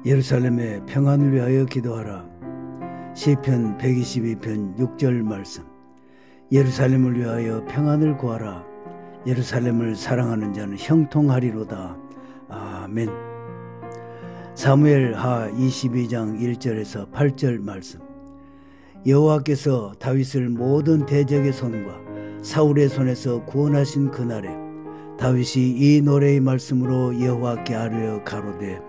예루살렘의 평안을 위하여 기도하라. 시편 122편 6절 말씀. 예루살렘을 위하여 평안을 구하라. 예루살렘을 사랑하는 자는 형통하리로다. 아멘. 사무엘하 22장 1절에서 8절 말씀. 여호와께서 다윗을 모든 대적의 손과 사울의 손에서 구원하신 그날에 다윗이 이 노래의 말씀으로 여호와께 아뢰어 가로되,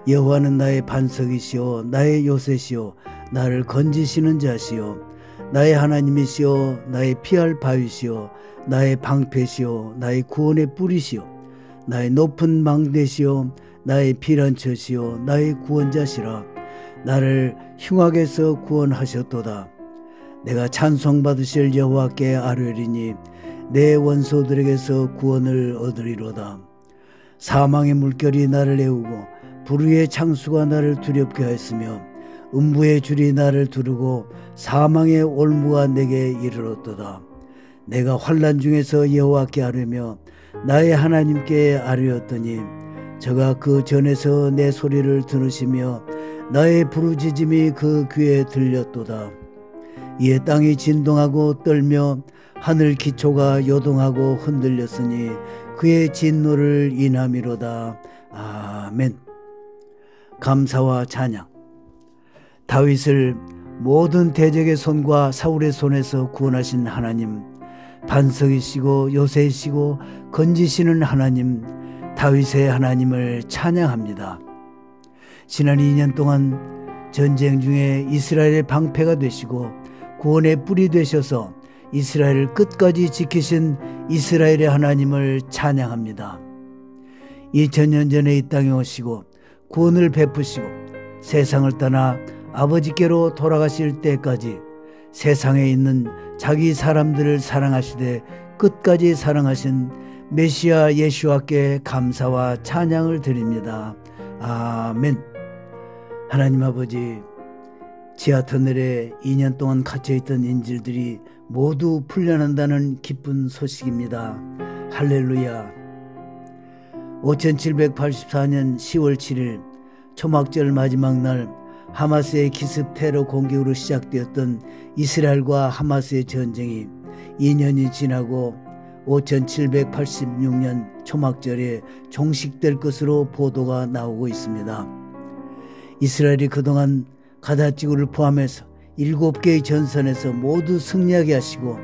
여호와는 나의 반석이시오 나의 요새시오 나를 건지시는 자시오 나의 하나님이시오 나의 피할 바위시오 나의 방패시오 나의 구원의 뿌리시오 나의 높은 망대시오 나의 피난처시오 나의 구원자시라. 나를 흉악에서 구원하셨도다. 내가 찬송받으실 여호와께 아뢰리니 내 원소들에게서 구원을 얻으리로다. 사망의 물결이 나를 애우고 불의의 창수가 나를 두렵게 하였으며 음부의 줄이 나를 두르고 사망의 올무가 내게 이르렀도다. 내가 환난 중에서 여호와께 아뢰며 나의 하나님께 아뢰었더니 저가 그 전에서 내 소리를 들으시며 나의 부르짖음이 그 귀에 들렸도다. 이에 땅이 진동하고 떨며 하늘 기초가 요동하고 흔들렸으니 그의 진노를 인함이로다. 아멘. 감사와 찬양. 다윗을 모든 대적의 손과 사울의 손에서 구원하신 하나님, 반석이시고 요새이시고 건지시는 하나님, 다윗의 하나님을 찬양합니다. 지난 2년 동안 전쟁 중에 이스라엘의 방패가 되시고 구원의 뿔이 되셔서 이스라엘을 끝까지 지키신 이스라엘의 하나님을 찬양합니다. 2000년 전에 이 땅에 오시고 구원을 베푸시고 세상을 떠나 아버지께로 돌아가실 때까지 세상에 있는 자기 사람들을 사랑하시되 끝까지 사랑하신 메시아 예수와께 감사와 찬양을 드립니다. 아멘. 하나님 아버지, 지하터널에 2년 동안 갇혀있던 인질들이 모두 풀려난다는 기쁜 소식입니다. 할렐루야. 5784년 10월 7일 초막절 마지막 날 하마스의 기습 테러 공격으로 시작되었던 이스라엘과 하마스의 전쟁이 2년이 지나고 5786년 초막절에 종식될 것으로 보도가 나오고 있습니다. 이스라엘이 그동안 가자지구를 포함해서 7개의 전선에서 모두 승리하게 하시고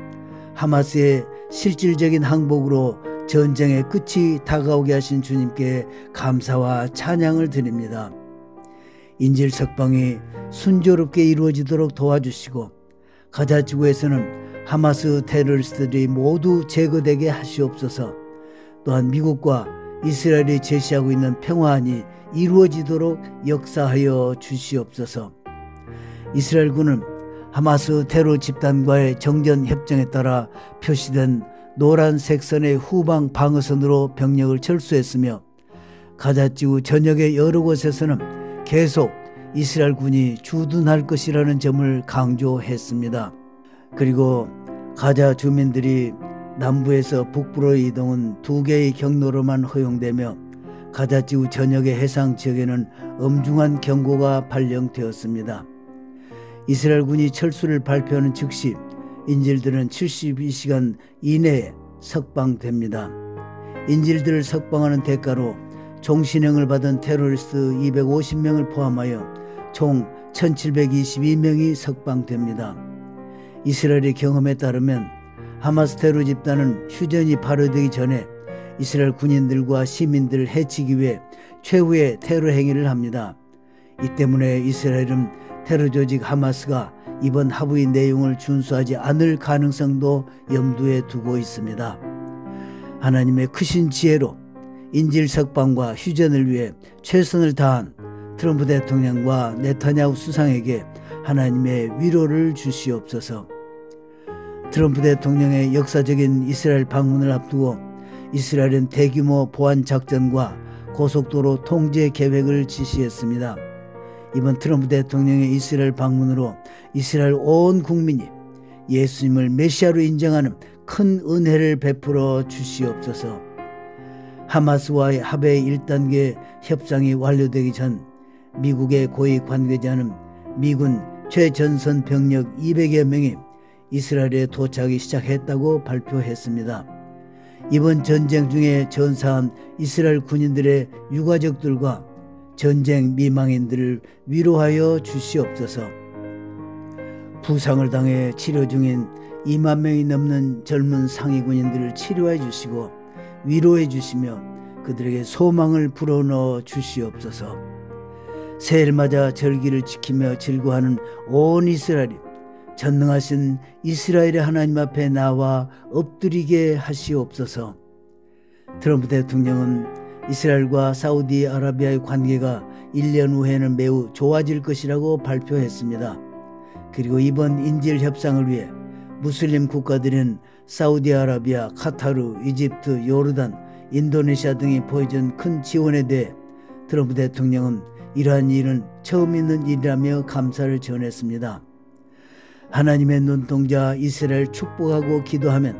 하마스의 실질적인 항복으로 전쟁의 끝이 다가오게 하신 주님께 감사와 찬양을 드립니다. 인질 석방이 순조롭게 이루어지도록 도와주시고 가자지구에서는 하마스 테러리스트들이 모두 제거되게 하시옵소서. 또한 미국과 이스라엘이 제시하고 있는 평화안이 이루어지도록 역사하여 주시옵소서. 이스라엘군은 하마스 테러 집단과의 정전협정에 따라 표시된 노란색 선의 후방 방어선으로 병력을 철수했으며 가자지구 전역의 여러 곳에서는 계속 이스라엘군이 주둔할 것이라는 점을 강조했습니다. 그리고 가자 주민들이 남부에서 북부로 이동은 2개의 경로로만 허용되며 가자지구 전역의 해상 지역에는 엄중한 경고가 발령되었습니다. 이스라엘군이 철수를 발표하는 즉시 인질들은 72시간 이내에 석방됩니다. 인질들을 석방하는 대가로 종신형을 받은 테러리스트 250명을 포함하여 총 1722명이 석방됩니다. 이스라엘의 경험에 따르면 하마스 테러 집단은 휴전이 발효되기 전에 이스라엘 군인들과 시민들을 해치기 위해 최후의 테러 행위를 합니다. 이 때문에 이스라엘은 테러 조직 하마스가 이번 합의 내용을 준수하지 않을 가능성도 염두에 두고 있습니다. 하나님의 크신 지혜로 인질 석방과 휴전을 위해 최선을 다한 트럼프 대통령과 네타냐후 수상에게 하나님의 위로를 주시옵소서. 트럼프 대통령의 역사적인 이스라엘 방문을 앞두고 이스라엘은 대규모 보안 작전과 고속도로 통제 계획을 지시했습니다. 이번 트럼프 대통령의 이스라엘 방문으로 이스라엘 온 국민이 예수님을 메시아로 인정하는 큰 은혜를 베풀어 주시옵소서. 하마스와의 합의 1단계 협상이 완료되기 전 미국의 고위 관계자는 미군 최전선 병력 200여 명이 이스라엘에 도착하기 시작했다고 발표했습니다. 이번 전쟁 중에 전사한 이스라엘 군인들의 유가족들과 전쟁 미망인들을 위로하여 주시옵소서. 부상을 당해 치료 중인 2만 명이 넘는 젊은 상위 군인들을 치료해 주시고 위로해 주시며 그들에게 소망을 불어넣어 주시옵소서. 새해를 맞아 절기를 지키며 즐거워하는 온 이스라엘이 전능하신 이스라엘의 하나님 앞에 나와 엎드리게 하시옵소서. 트럼프 대통령은 이스라엘과 사우디아라비아의 관계가 1년 후에는 매우 좋아질 것이라고 발표했습니다. 그리고 이번 인질 협상을 위해 무슬림 국가들인 사우디아라비아, 카타르, 이집트, 요르단, 인도네시아 등이 보여준 큰 지원에 대해 트럼프 대통령은 이러한 일은 처음 있는 일이라며 감사를 전했습니다. 하나님의 눈동자 이스라엘 축복하고 기도하면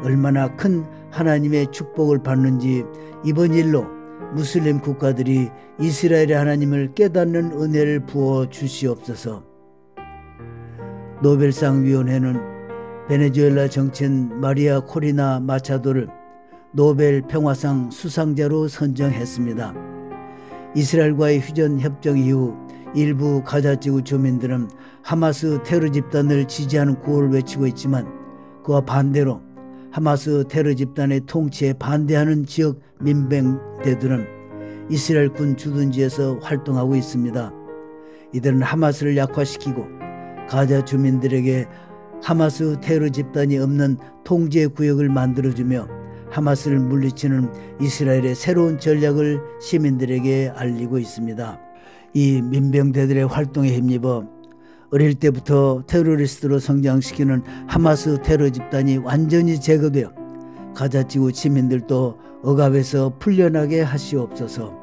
얼마나 큰 하나님의 축복을 받는지 이번 일로 무슬림 국가들이 이스라엘의 하나님을 깨닫는 은혜를 부어 주시옵소서. 노벨상 위원회는 베네수엘라 정치인 마리아 코리나 마차도를 노벨 평화상 수상자로 선정했습니다. 이스라엘과의 휴전 협정 이후 일부 가자지구 주민들은 하마스 테러 집단을 지지하는 구호를 외치고 있지만 그와 반대로 하마스 테러 집단의 통치에 반대하는 지역 민병대들은 이스라엘 군 주둔지에서 활동하고 있습니다. 이들은 하마스를 약화시키고 가자 주민들에게 하마스 테러 집단이 없는 통제 구역을 만들어주며 하마스를 물리치는 이스라엘의 새로운 전략을 시민들에게 알리고 있습니다. 이 민병대들의 활동에 힘입어 어릴 때부터 테러리스트로 성장시키는 하마스 테러 집단이 완전히 제거되어 가자지구 시민들도 억압에서 풀려나게 하시옵소서.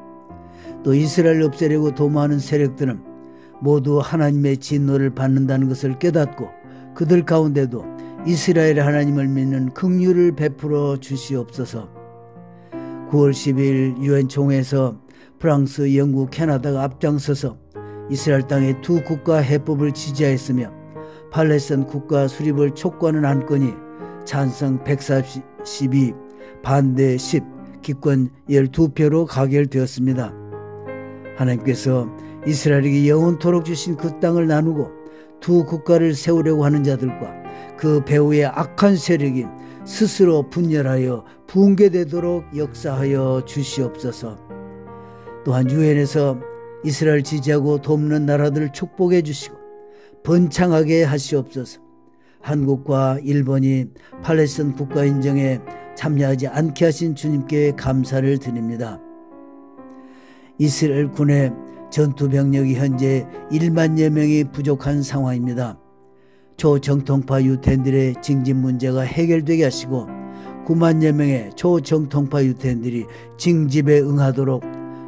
또 이스라엘을 없애려고 도모하는 세력들은 모두 하나님의 진노를 받는다는 것을 깨닫고 그들 가운데도 이스라엘의 하나님을 믿는 긍휼을 베풀어 주시옵소서. 9월 12일 유엔 총회에서 프랑스, 영국, 캐나다가 앞장서서 이스라엘 땅의 두 국가 해법을 지지하였으며 팔레스타인 국가 수립을 촉구하는 안건이 찬성 142, 반대 10, 기권 12표로 가결되었습니다. 하나님께서 이스라엘에게 영원토록 주신 그 땅을 나누고 두 국가를 세우려고 하는 자들과 그 배후의 악한 세력이 스스로 분열하여 붕괴되도록 역사하여 주시옵소서. 또한 유엔에서 이스라엘 지지하고 돕는 나라들을 축복해 주시고 번창하게 하시옵소서. 한국과 일본이 팔레스타인 국가 인정에 참여하지 않게 하신 주님께 감사를 드립니다. 이스라엘 군의 전투 병력이 현재 1만여 명이 부족한 상황입니다. 초정통파 유태인들의 징집 문제가 해결되게 하시고 9만여 명의 초정통파 유태인들이 징집에 응하도록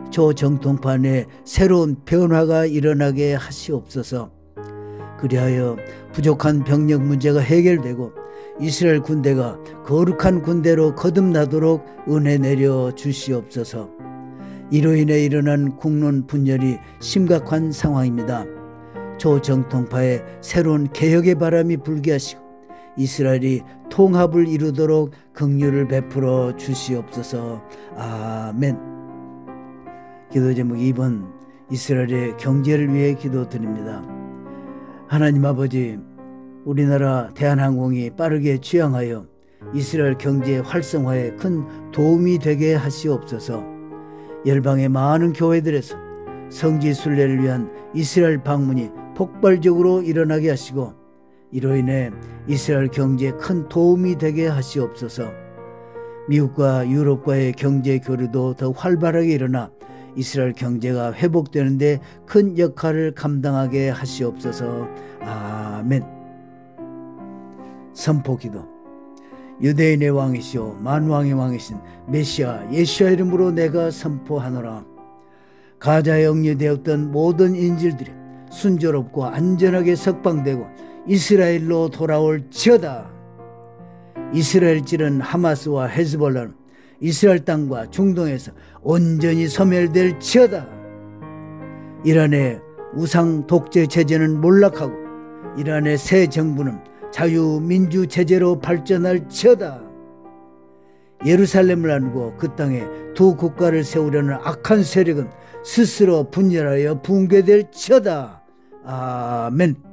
초정통파 내 새로운 변화가 일어나게 하시옵소서. 그리하여 부족한 병력 문제가 해결되고 이스라엘 군대가 거룩한 군대로 거듭나도록 은혜 내려 주시옵소서. 이로 인해 일어난 국론 분열이 심각한 상황입니다. 초정통파의 새로운 개혁의 바람이 불게 하시고 이스라엘이 통합을 이루도록 긍휼을 베풀어 주시옵소서. 아멘. 기도 제목 2번 이스라엘의 경제를 위해 기도드립니다. 하나님 아버지, 우리나라 대한항공이 빠르게 취항하여 이스라엘 경제 활성화에 큰 도움이 되게 하시옵소서. 열방의 많은 교회들에서 성지 순례를 위한 이스라엘 방문이 폭발적으로 일어나게 하시고 이로 인해 이스라엘 경제에 큰 도움이 되게 하시옵소서. 미국과 유럽과의 경제 교류도 더 활발하게 일어나 이스라엘 경제가 회복되는 데 큰 역할을 감당하게 하시옵소서. 아멘. 선포기도. 유대인의 왕이시오 만왕의 왕이신 메시아 예수와 이름으로 내가 선포하노라. 가자에 억류되었던 모든 인질들이 순조롭고 안전하게 석방되고 이스라엘로 돌아올지어다. 이스라엘질은 하마스와 헤즈볼라는 이스라엘 땅과 중동에서 온전히 소멸될지어다. 이란의 우상 독재 체제는 몰락하고 이란의 새 정부는 자유민주 체제로 발전할지어다. 예루살렘을 안고 그 땅에 두 국가를 세우려는 악한 세력은 스스로 분열하여 붕괴될지어다. 아멘.